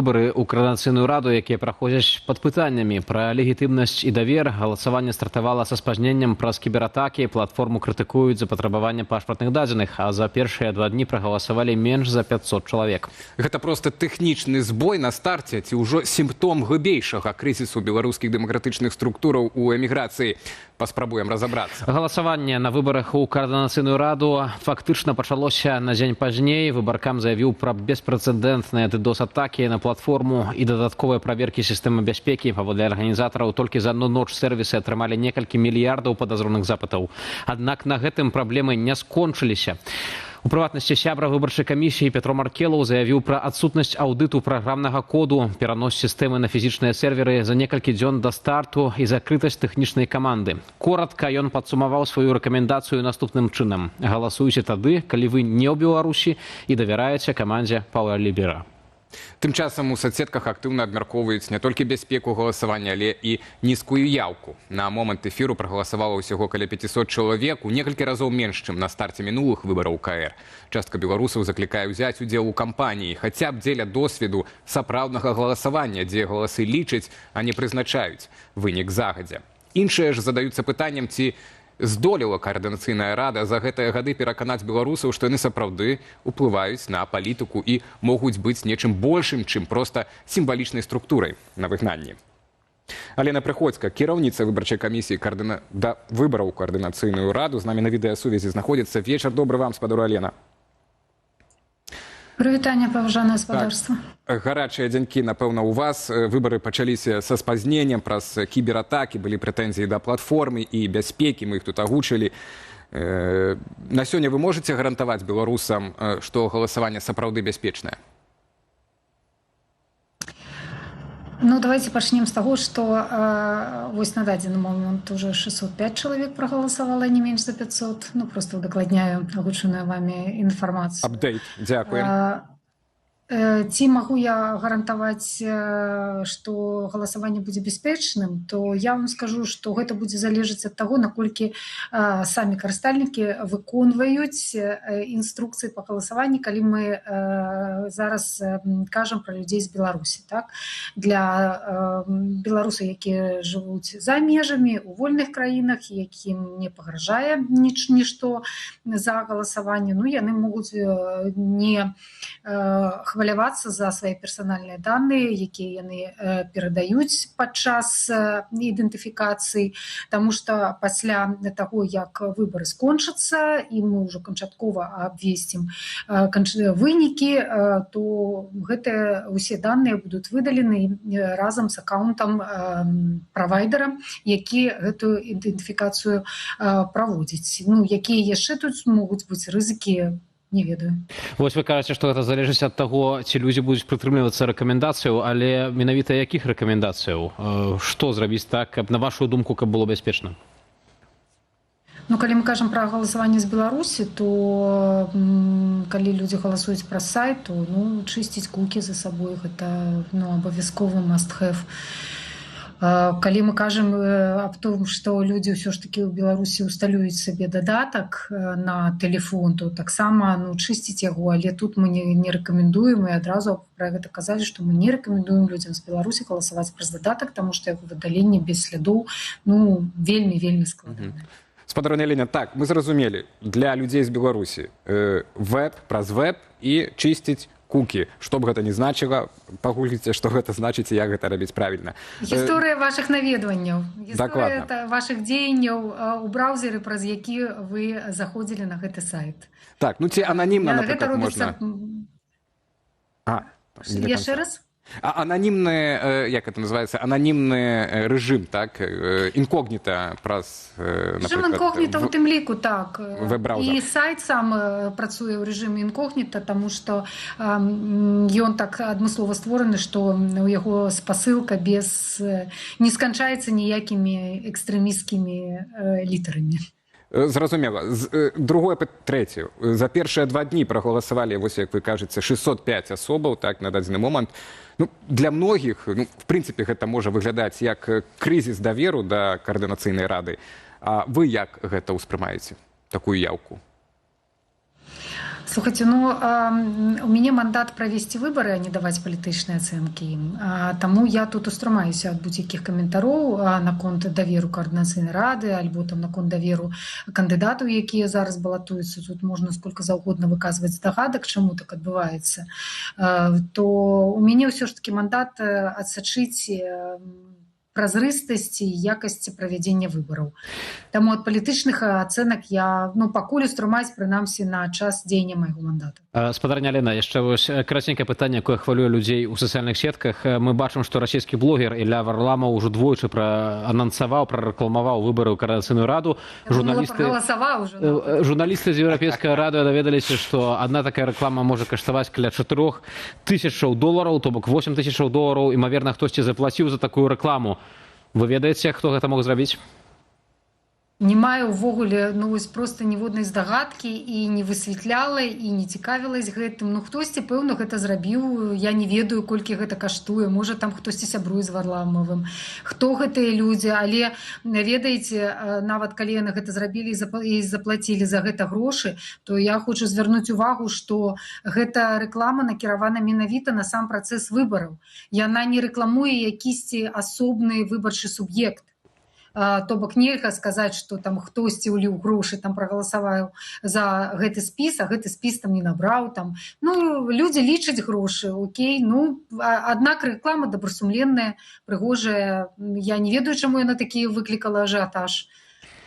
Выборы ў Координацыйную раду, якія праходзяць пад пытаннямі пра легітымнасць і давер. Галасаванне стартавала са спазненнем праз кібератакі. Платформу крытыкуюць за патрабаванне пашпартных дадзеных, а за першыя 2 дні прагаласавалі менш за 500 чалавек. Гэта проста тэхнічны збой на старце ці ўжо сімптом глыбейшага крызісу беларускіх дэмакратычных структураў у эміграцыі. Паспрабуем разабрацца. Галасаванне на выбарах у Координацыйную раду фактычна пачалося на дзень пазней. Выбаркам заявіў пра беспрэцэдэнтныя DDoS-атакі на платформу і дадатковыя праверкі сістэмы бяспекі. Паводле арганізатараў, толькі за одну ноч сэрвісы атрымалі некалькі мільярдаў падазроных запытаў. Аднак на гэтым праблемы не скончыліся. У прыватнасці сябра выбарчай камісіі Петро Маркелаў заявіў пра адсутнасць аўдыту праграмнага коду, перанос сістэмы на фізічныя серверы за некалькі дзён да старту і закрытасць тэхнічнай каманды. Коратка ён падсумаваў сваю рэкамендацыю наступным чынам. Галасуйце тады, калі вы не ў Беларусі і давяраеце камандзе Паўла Лібера. Тым часам у соцсетках актыўна абмяркоўваюць не толькі бяспеку галасавання, але і нізкую яўку. На момант эфіру прагаласавала ўсяго каля 500 чалавек, у некалькі разоў менш, чым на старце мінулых выбараў КР. Частка беларусаў заклікае ўзяць удзел у кампаніі, хаця б дзеля досведу сапраўднага галасавання, дзе галасы лічаць, а не прызначаюць вынік загадзя. Іншыя ж задаюцца пытаннем, ці здолела Координацыйная рада за гэтыя гады пераканаць беларусаў, што яны сапраўды ўплываюць на палітыку і могуць быць нечым большым, чым проста сімвалічнай структурай на выгнанні. Алена Прыходзька, кіраўніца выбарчай камісіі да выбараў Координацыйную раду, з намі на відэасувязі знаходзіцца. Вечар добры вам, спадар Алена. Прывітанне, паважанае спадарства. Гарачыя дзянькі, напэўна, у вас. Выбары пачаліся са спазненнем праз кібератакі, былі прэтэнзіі да платформы і бяспекі, мы іх тут агучылі. На сёння вы можаце гарантаваць беларусам, што галасаванне сапраўды бяспечнае? Ну, давайте пачнем з таго, што вось на дадзены момант уже 605 чалавек прагаласавала, не менш за 500. Ну, просто удакладняю агучаную вамі інфармацыю. Апдейт, дзякуем. Ці магу я гарантаваць, што галасаванне будзе бяспечным, то я вам скажу, што гэта будзе залежаць ад таго, наколькі самі карыстальнікі выконваюць інструкцыі па галасаванні, калі мы зараз кажам пра людзей з Беларусі. Так? Для беларусаў, якія жывуць за межамі, у вольных краінах, якім не пагражае нішто за галасаванне, ну, яны могуць не хвалявацца за свае персанальныя даныя, якія яны перадаюць падчас ідэнтыфікацыі, таму што пасля таго, як выбары скончацца і мы ўжо канчаткова абвесцім вынікі, то гэтыя усе даныя будуць выдалены разам з акаунтам правайдера, які гэтую ідэнтыфікацыю праводзіць. Ну, якія яшчэ тут могуць быць рызыкі, не ведаю. Вось вы кажаце, што гэта залежыць ад таго, ці людзі будуць прытрымлівацца рэкамендацыяў, але менавіта якіх рэкамендацыяў? Што зрабіць так, каб, на вашу думку, каб было бяспечна? Ну, калі мы кажам пра галасаванне з Беларусі, то калі людзі галасуюць праз сайт, то чысціць кукі за сабой, гэта абавязковы must-have. Калі мы кажам аб том, што людзі ўсё ж такі ў Беларусі усталююць сабе дадатак на тэлефон, то таксама чысціць яго, але тут мы не рэкамендуем, і адразу пра гэта казалі, што мы не рэкамендуем людзям з Беларусі галасаваць праз дадатак, таму што яго выдаленне без слядоў вельмі складана. Спадарня Алена, так, мы зразумелі, для людзей з Беларусі веб праз веб і чысціць кукі. Што б гэта не значыла, пагугліце, што гэта значыць і як гэта рабіць правільна. Гісторыя вашых наведванняў, гісторыя вашых дзеянняў у браўзеры, праз які вы заходзілі на гэты сайт. Так, ну ці ананімна, напрыклад, можна... Яшчэ раз? Ананімны, як это называется, ананімны рэжым, так, інкогніта праз, напрыклад... Рэжым інкогніта ў тым ліку, так. Веб-браўзер. І сайт сам працуе ў рэжыме інкогніта, таму што ён так адмыслова створаны, што ў яго спасылка не сканчаецца ніякімі экстрэмісцкімі літарамі. Зразумела. Другое, трэцяе. За першыя 2 дні прагаласавалі, вось як вы кажаце, 605 асобаў, так, на дадзены момант. Ну, для многіх, в прынцыпе, гэта можа выглядаць як крызіс даверу да Координацыйнай рады. А вы як гэта ўспрымаеце, такую яўку? Слухайте, ну, у мяне мандат правесці выбары, а не даваць палітычныя ацэнкі ім. Таму я тут устрамаюся ад будь-якіх каментароў наконт даверу каардынацыйнай рады альбо там наконт даверу кандыдатаў, якія зараз балатуюцца. Тут можна сколько заўгодна выказваць здагадак, чаму так адбываецца. То у мяне ўсё ж таки мандат адсачыць празрыстасці і якасці правядзення выбараў. Таму ад палітычных ацэнак я пакуль устрымаць прынамсі на час дзеяння майго мандата. Спадарня Лена, яшчэ вось караценькае пытанне, якое хвалюе людзей у сацыяльных сетках. Мы бачым, што расійскі блогер Ілля Варламаў ужо двойчы праанансаваў, прарэкламаваў выбары ў каардынацыйную раду. Журналісты з еўрапейскай рады даведаліся, што адна такая рэклама можа каштаваць каля $4000, то бок $8000, імаверна, хтосьці заплаціў за такую рэкламу. Вы ведаеце, хто гэта мог зрабіць? Не маю ўвогуле проста ніводнай здагадкі і не высвятляла і не цікавілась гэтым. Хтосьці, пэўна, гэта зрабіў. Я не ведаю, колькі гэта каштуе. Можа, там хтосьці сябруе з Варламавым. Хто гэтыя людзі? Але, ведаеце, нават калі яны гэта зрабілі і заплацілі за гэта грошы, то я хочу звярнуць увагу, што гэта рэклама накіравана менавіта на сам працэс выбараў. Яна не рэкламуе якісьці асобны выбарчы суб'ект. То бок нельга сказаць, што там хтосьці ўліў грошы, там прагаласаваў за гэты спіс, а гэты спіс там не набраў. Людзі лічаць грошы, окей. Аднак рэклама добрасумленная, прыгожая. Я не ведаю, чаму яна такі выклікала ажыятаж.